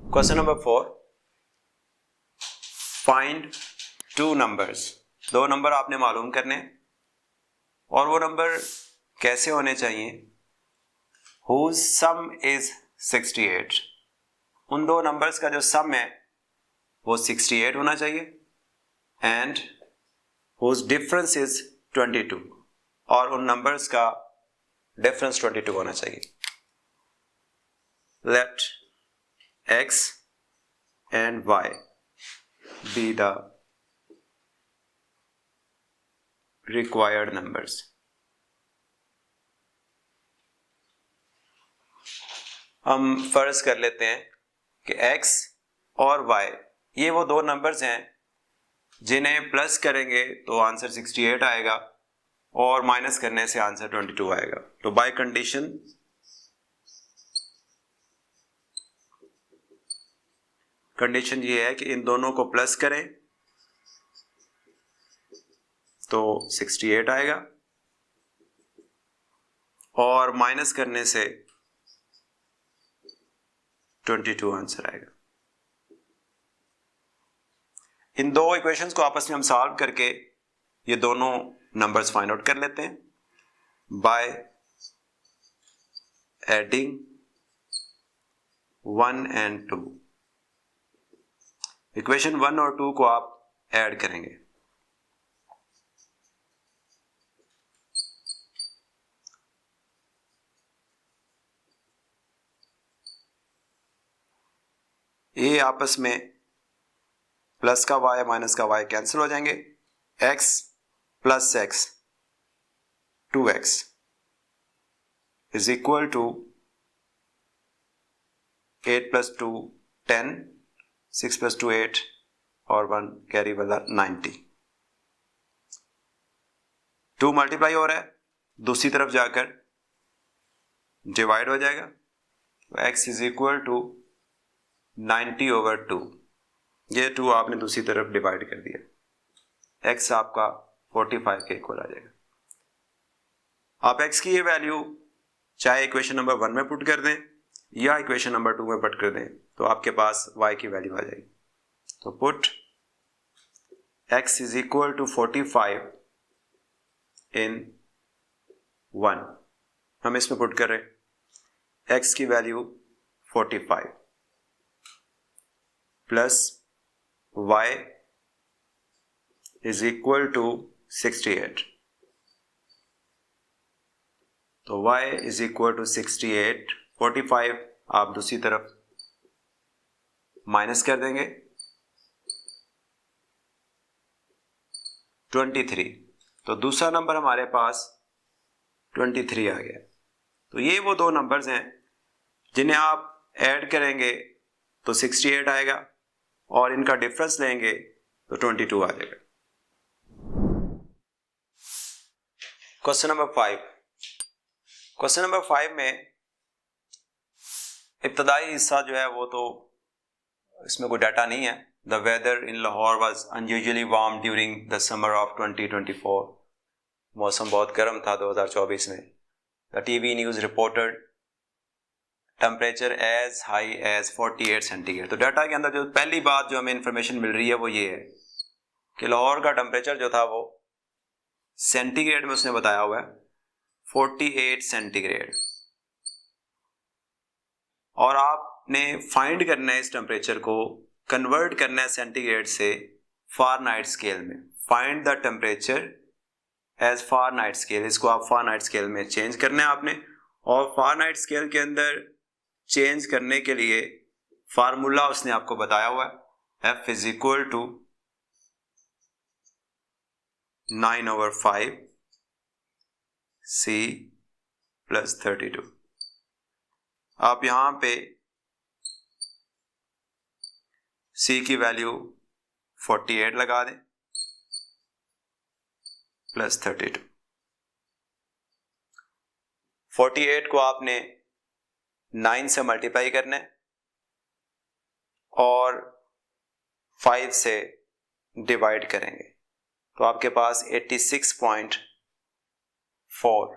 Question number 4, find two numbers. दो number आपने मालूम करने और वो नंबर कैसे होने चाहिए। whose sum is 68। उन दो नंबर्स का जो सम है वो 68 होना चाहिए एंड whose difference is 22, और उन नंबर्स का डिफरेंस 22 होना चाहिए। Let x and y be the required numbers। हम फर्ज कर लेते हैं कि x और y ये वो दो नंबर्स हैं जिन्हें प्लस करेंगे तो आंसर 68 आएगा और माइनस करने से आंसर 22 आएगा। तो बाय कंडीशन ये है कि इन दोनों को प्लस करें तो 68 आएगा और माइनस करने से 22 आंसर आएगा। इन दो इक्वेशंस को आपस में हम सॉल्व करके ये दोनों नंबर्स फाइंड आउट कर लेते हैं बाय एडिंग 1 and 2। इक्वेशन 1 और 2 को आप ऐड करेंगे। ये आपस में प्लस का y माइनस का y कैंसिल हो जाएंगे। x plus x 2x is equal to 8 plus 2 10, 6 plus 2 8 और 1 कैरी वाला 90। 2 मल्टीप्लाई हो रहा है, दूसरी तरफ जाकर डिवाइड हो जाएगा। x is equal to 90/2। ये 2 आपने दूसरी तरफ डिवाइड कर दिया, x आपका 45 के इक्वल आ जाएगा। आप x की ये वैल्यू चाहे इक्वेशन नंबर 1 में पुट कर दें या इक्वेशन नंबर 2 में पुट कर दें तो आपके पास y की वैल्यू आ जाएगी। तो put x is equal to 45 in 1। हम इसमें पुट कर रहे हैं x की value 45 plus y is equal to 68। तो y इज इक्वल टू 68, 45 आप दूसरी तरफ माइनस कर देंगे 23। तो दूसरा नंबर हमारे पास 23 आ गया। तो ये वो दो नंबर्स हैं जिन्हें आप ऐड करेंगे तो 68 आएगा और इनका डिफरेंस लेंगे तो 22 आ जाएगा। Question number 5। क्वेश्चन नंबर 5 में इब्तदाई हिस्सा जो है वो तो इसमें कोई डाटा नहीं है। The weather in Lahore was unusually warm during the summer of 2024। मौसम बहुत गर्म था 2024 में। The TV news reported temperature as high as 48 centigrade. तो डाटा के अंदर जो पहली बात जो हमें इंफॉर्मेशन मिल रही है वो ये है कि लाहौर का टेम्परेचर जो था वो सेंटीग्रेड में उसने बताया हुआ है 48 सेंटीग्रेड। और आपने फाइंड करना है इस टेम्परेचर को कन्वर्ट करना है सेंटीग्रेड से फारेनहाइट स्केल में। Find the temperature as Fahrenheit scale. इसको आप फारेनहाइट स्केल में चेंज करना है आपने। और फारेनहाइट स्केल के अंदर चेंज करने के लिए फार्मूला उसने आपको बताया हुआ है। F is equal to 9/5 C plus 32। आप यहां पे C की वैल्यू 48 लगा दें प्लस 32। 48 को आपने 9 से मल्टीप्लाई करना है और 5 से डिवाइड करेंगे तो आपके पास 86.4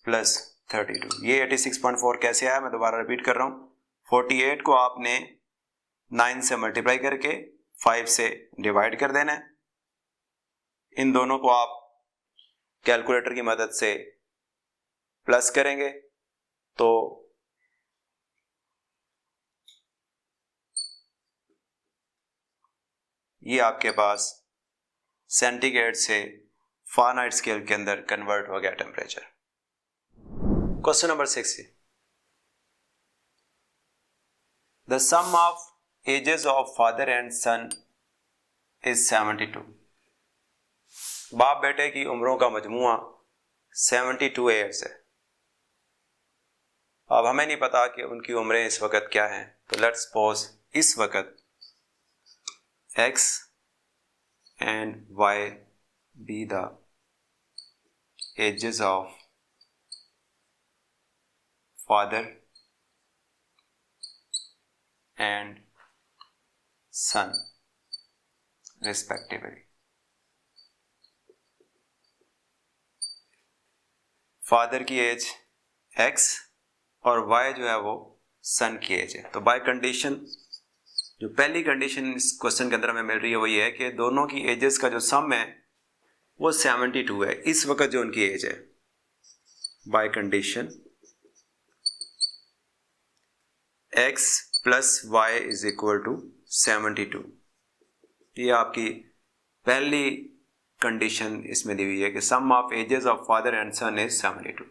प्लस 32। ये 86.4 कैसे आया, मैं दोबारा रिपीट कर रहा हूँ। 48 को आपने 9 से मल्टीप्लाई करके 5 से डिवाइड कर देना है। इन दोनों को आप कैलकुलेटर की मदद से प्लस करेंगे तो ये आपके पास सेंटीग्रेड से फ़ारेनहाइट स्केल के अंदर कन्वर्ट हो गया temperature. Question number 6, the sum of ages of father and son is 72। बाप बेटे की उम्रों का मजमुआ 72 ईयर्स है। अब हमें नहीं पता कि उनकी उम्रें इस वक्त क्या हैं, तो लेट्स सपोज इस वक्त x and y be the ages of father and son respectively। Father की एज x और y जो है वो सन की एज है। तो बाय कंडीशन जो पहली कंडीशन इस क्वेश्चन के अंदर हमें मिल रही है वो ये है कि दोनों की एजेस का जो सम है वो 72 है इस वक्त जो उनकी एज है। By condition x plus y is equal to 72। ये आपकी पहली कंडीशन इसमें दी हुई है कि sum of ages of father and son is 72।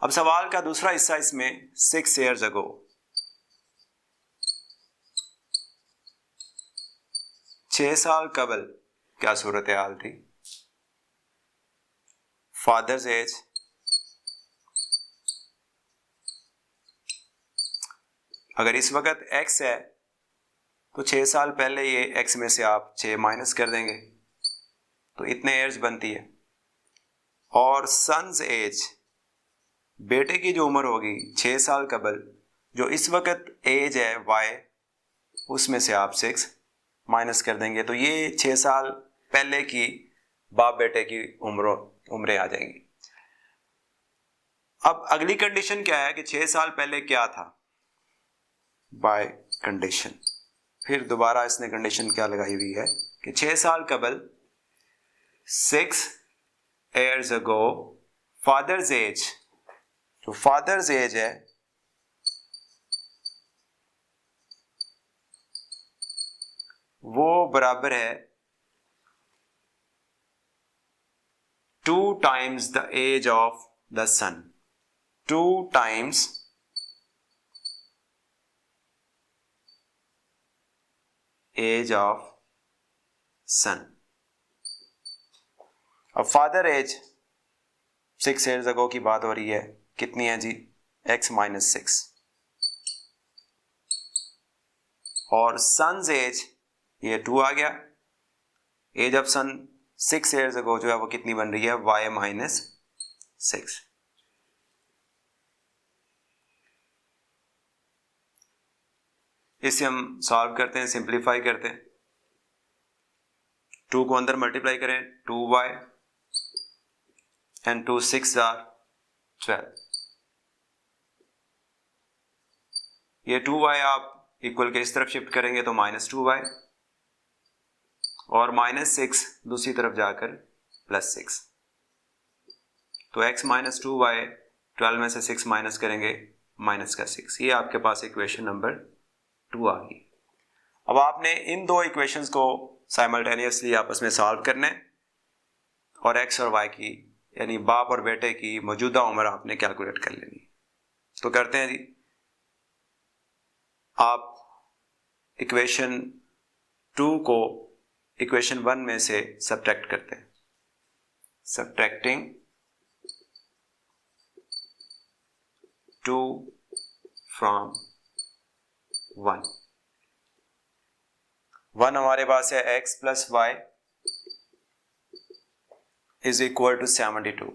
अब सवाल का दूसरा हिस्सा इसमें 6 years ago, 6 साल कबल क्या सूरत हाल थी। फादर्स एज अगर इस वक्त x है तो 6 साल पहले ये x में से आप 6 माइनस कर देंगे तो इतने ईयर्स बनती है। और सन्स एज बेटे की जो उम्र होगी 6 साल कबल जो इस वक्त एज है y उसमें से आप 6 माइनस कर देंगे तो ये 6 साल पहले की बाप बेटे की उम्रें आ जाएंगी। अब अगली कंडीशन क्या है कि 6 साल पहले क्या था। बाय कंडीशन फिर दोबारा इसने कंडीशन क्या लगाई हुई है कि 6 साल कबल 6 years ago फादर्स एज, जो फादर्स एज है वो बराबर है 2 times the age of the son, 2 times age of son. अब फादर एज 6 years ago की बात हो रही है, कितनी है जी x माइनस 6, और सन्स एज ये 2 आ गया। Age of son 6 years ago जो है वो कितनी बन रही है y माइनस 6। इसे हम सॉल्व करते हैं, सिंप्लीफाई करते हैं। 2 को अंदर मल्टीप्लाई करें 2y एंड 2 6 आर 12। ये 2y आप इक्वल के इस तरफ शिफ्ट करेंगे तो माइनस 2y और माइनस 6 दूसरी तरफ जाकर प्लस 6। तो x माइनस 2y 12 में से 6 माइनस करेंगे माइनस का 6। ये आपके पास इक्वेशन नंबर 2 आ गई। अब आपने इन दो इक्वेशंस को साइमल्टेनियसली आपस में सॉल्व करना है और x और y की यानी बाप और बेटे की मौजूदा उम्र आपने कैलकुलेट कर लेनी। तो करते हैं जी, आप इक्वेशन 2 को इक्वेशन 1 में से सब्ट्रैक्ट करते हैं। सब्ट्रैक्टिंग 2 फ्रॉम 1 हमारे पास है x plus y is equal to 72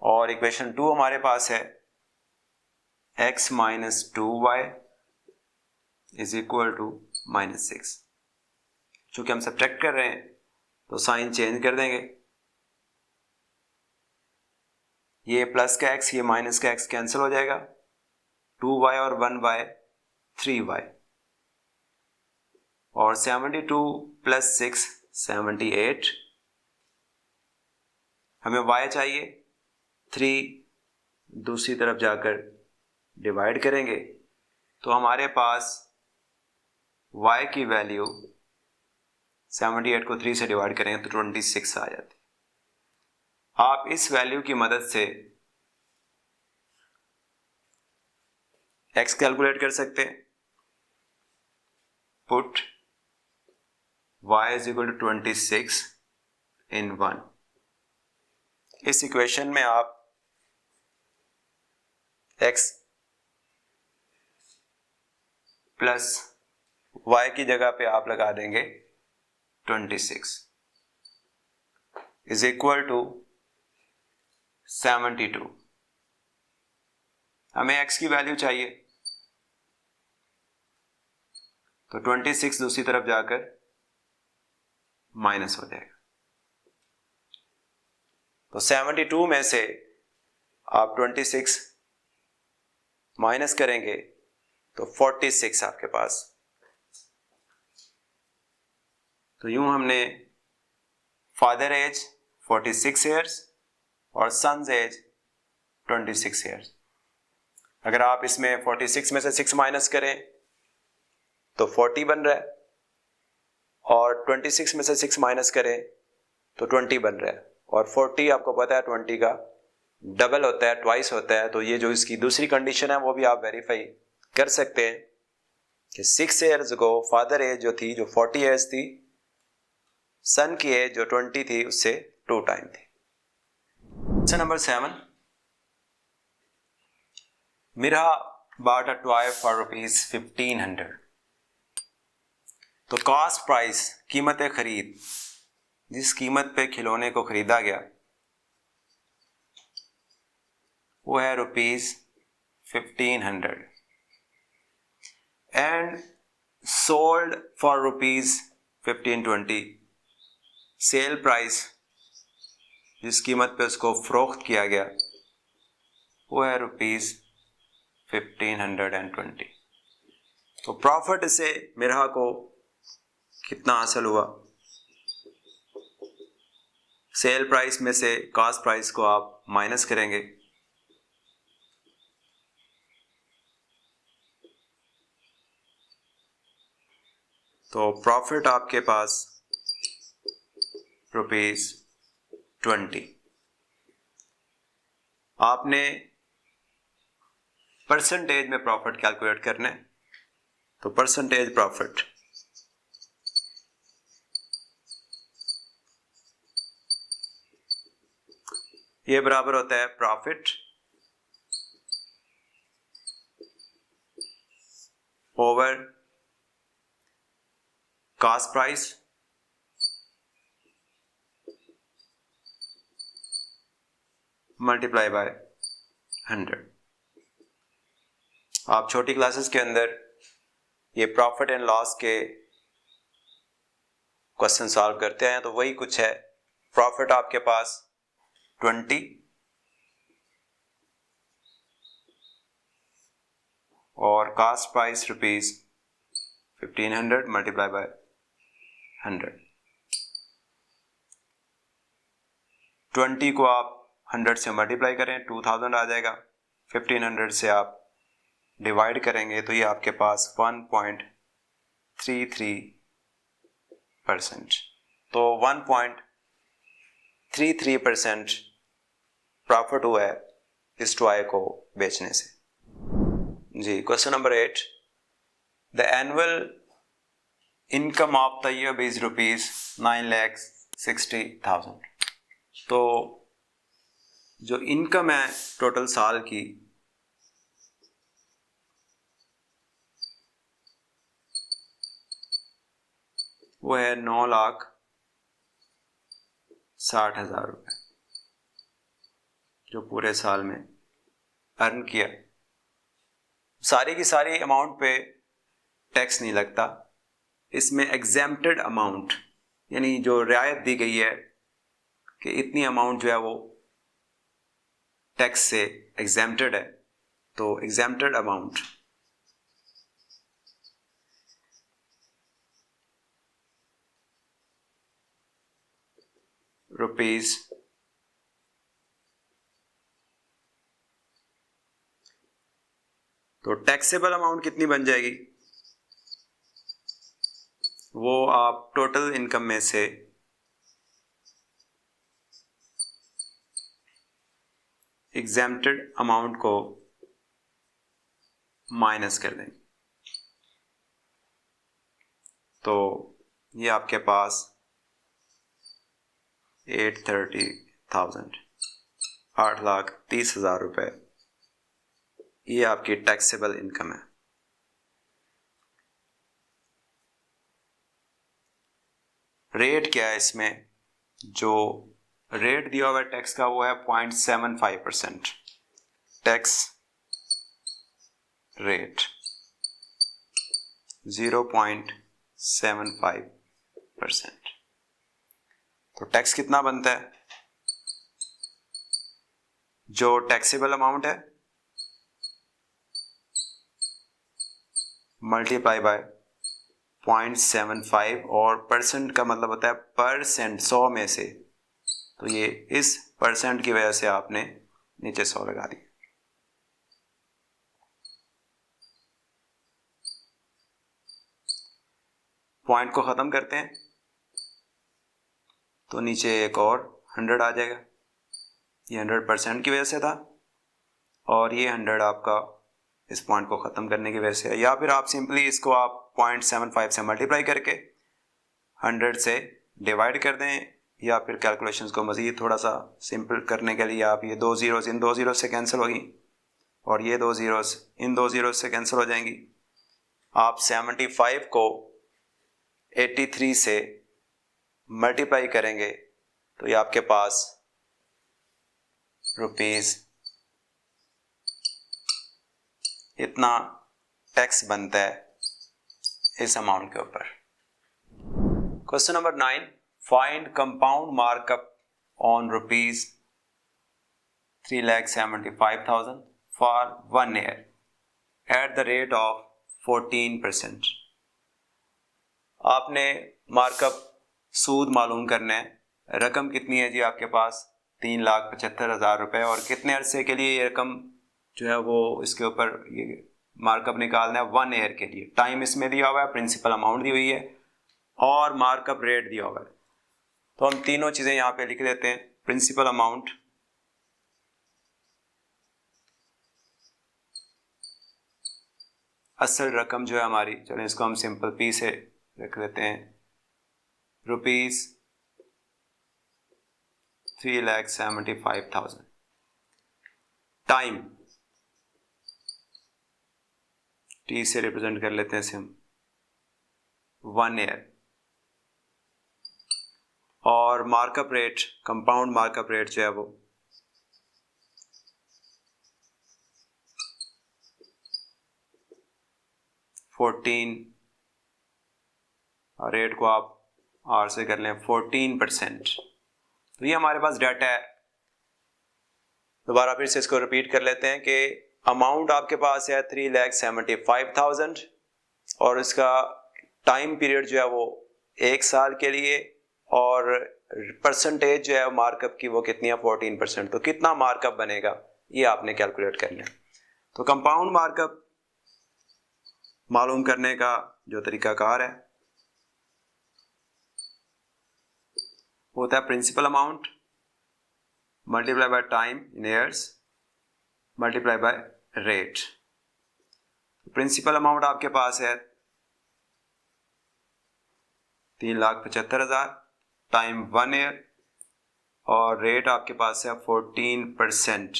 और इक्वेशन 2 हमारे पास है x minus 2y is equal to minus 6। चूंकि हम सब्ट्रैक्ट कर रहे हैं तो साइन चेंज कर देंगे। ये प्लस का x, ये माइनस का x कैंसिल हो जाएगा, 2y और 1y 3y, और 72 प्लस 6 78, हमें y चाहिए, 3 दूसरी तरफ जाकर डिवाइड करेंगे तो हमारे पास y की वैल्यू 78 को 3 से डिवाइड करेंगे तो 26 आ जाती है। आप इस वैल्यू की मदद से x कैलकुलेट कर सकते हैं। Put y is equal to 26 in 1। इस इक्वेशन में आप x प्लस y की जगह पे आप लगा देंगे 26 इज इक्वल टू 72। हमें x की वैल्यू चाहिए तो 26 दूसरी तरफ जाकर माइनस हो जाएगा। तो 72 में से आप 26 माइनस करेंगे तो 46 आपके पास। तो यूं हमने फादर एज 46 ईयर्स और सन्स एज 26 ईयर्स। अगर आप इसमें 46 में से 6 माइनस करें तो 40 बन रहा है, और 26 में से 6 माइनस करें तो 20 बन रहा है, और 40 आपको पता है 20 का डबल होता है, ट्वाइस होता है। तो ये जो इसकी दूसरी कंडीशन है वो भी आप वेरीफाई कर सकते हैं कि 6 ईयर्स को फादर एज जो थी, जो 40 ईयर्स थी, सन की एज जो 20 थी उससे 2 टाइम थी। Question number 7, Meera bought a toy for rupees 1500। तो कॉस्ट प्राइस, कीमत खरीद, जिस कीमत पे खिलौने को खरीदा गया वो है rupees 1500 and sold for rupees 1520। Sale price, जिस कीमत पे उसको फरोख्त किया गया वो है रुपीज 1520। तो प्रॉफिट से मिरहा को कितना हासिल हुआ? सेल प्राइस में से कॉस्ट प्राइस को आप माइनस करेंगे तो प्रॉफिट आपके पास ₹20। आपने परसेंटेज में प्रॉफिट कैलकुलेट करना है, तो परसेंटेज प्रॉफिट ये बराबर होता है profit over cost price multiply by 100। आप छोटी क्लासेस के अंदर ये प्रॉफिट एंड लॉस के क्वेश्चन सॉल्व करते हैं, तो वही कुछ है। प्रॉफिट आपके पास 20 और cost price rupees 1500 multiply by 100। 20 को आप 100 से मल्टीप्लाई करें 2000 आ जाएगा, 1500 से आप डिवाइड करेंगे तो ये आपके पास 1.33%। तो 1.33% प्रॉफिट हुआ है इस टॉय को बेचने से। जी, question number 8, the annual income of Tayyab is ₹9,60,000। तो जो इनकम है टोटल साल की वो है 9,60,000 रुपये, जो पूरे साल में अर्न किया। सारी की सारी अमाउंट पे टैक्स नहीं लगता। इसमें एग्जेम्प्टेड अमाउंट यानी जो रियायत दी गई है कि इतनी अमाउंट जो है वो टैक्स से एग्जेम्प्टेड है, तो एग्जेम्प्टेड अमाउंट रुपीज तो टैक्सेबल अमाउंट कितनी बन जाएगी, वो आप टोटल इनकम में से एग्जेम्प्टेड अमाउंट को माइनस कर देंगे। तो ये आपके पास 830,000 8,30,000 रुपये, ये आपकी टैक्सेबल इनकम है। रेट क्या है इसमें, जो रेट दिया हुआ है टैक्स का वो है 0.75%। Tax rate 0.75%। तो टैक्स कितना बनता है, जो टैक्सेबल अमाउंट है मल्टीप्लाई बाय 0.75, और परसेंट का मतलब होता है परसेंट, 100 में से, तो ये इस परसेंट की वजह से आपने नीचे 100 लगा दी। पॉइंट को खत्म करते हैं तो नीचे एक और 100 आ जाएगा, ये 100% की वजह से था, और ये 100 आपका इस पॉइंट को ख़त्म करने की वजह से है। या फिर आप सिंपली इसको आप 0.75 से मल्टीप्लाई करके 100 से डिवाइड कर दें, या फिर कैलकुलेशंस को मज़ीद थोड़ा सा सिंपल करने के लिए आप ये 2 ज़ीरोस इन 2 ज़ीरोस से कैंसिल होगी, और ये 2 ज़ीरोस इन 2 ज़ीरोस से कैंसिल हो जाएंगी। आप 75 को 83 से मल्टीप्लाई करेंगे तो ये आपके पास रुपीज़ इतना टैक्स बनता है इस अमाउंट के ऊपर। Question number 9, find compound markup on rupees 3,75,000 for 1 year at the rate of 14%। आपने मार्कअप सूद मालूम करना है। रकम कितनी है जी आपके पास, 3,75,000 रुपये, और कितने अरसे के लिए ये रकम जो है वो इसके ऊपर ये मार्कअप निकालना है 1 ईयर के लिए। टाइम इसमें दिया हुआ है, प्रिंसिपल अमाउंट दी हुई है, और मार्कअप रेट दिया हुआ है। तो हम तीनों चीज़ें यहाँ पे लिख देते हैं। प्रिंसिपल अमाउंट असल रकम जो है हमारी, चलो इसको हम सिंपल पी से लिख देते हैं, रुपीज़ 3,75,000। टाइम टी से रिप्रेजेंट कर लेते हैं इसे हम 1 ईयर, और markup rate, compound markup rate जो है वो 14, और रेट को आप आर से कर लें 14%। तो ये हमारे पास डाटा है। दोबारा फिर से इसको रिपीट कर लेते हैं कि अमाउंट आपके पास है 3,75,000, और इसका टाइम पीरियड जो है वो 1 साल के लिए, और परसेंटेज जो है मार्कअप की वो कितनी है 14%। तो कितना मार्कअप बनेगा ये आपने कैलकुलेट करना है। तो कंपाउंड मार्कअप मालूम करने का जो तरीकाकार है वो होता है principal amount multiply by time in years multiply by rate. Principal amount आपके पास है 3,75,000 टाइम 1 ईयर, और रेट आपके पास है 14%।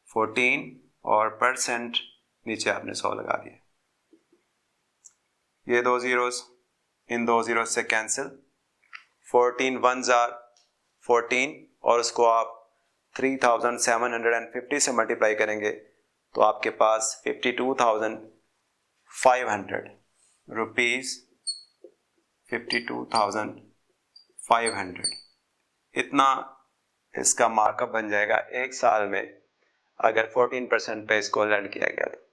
14 और परसेंट नीचे आपने 100 लगा दिया। ये 2 ज़ीरोस इन 2 ज़ीरोस से कैंसिल, 14 1s are 14, और उसको आप 3,750 से मल्टीप्लाई करेंगे तो आपके पास 52,500 रुपीज़, 52,500 इतना इसका मार्कअप बन जाएगा 1 साल में अगर 14% पे इसको लर्न किया गया तो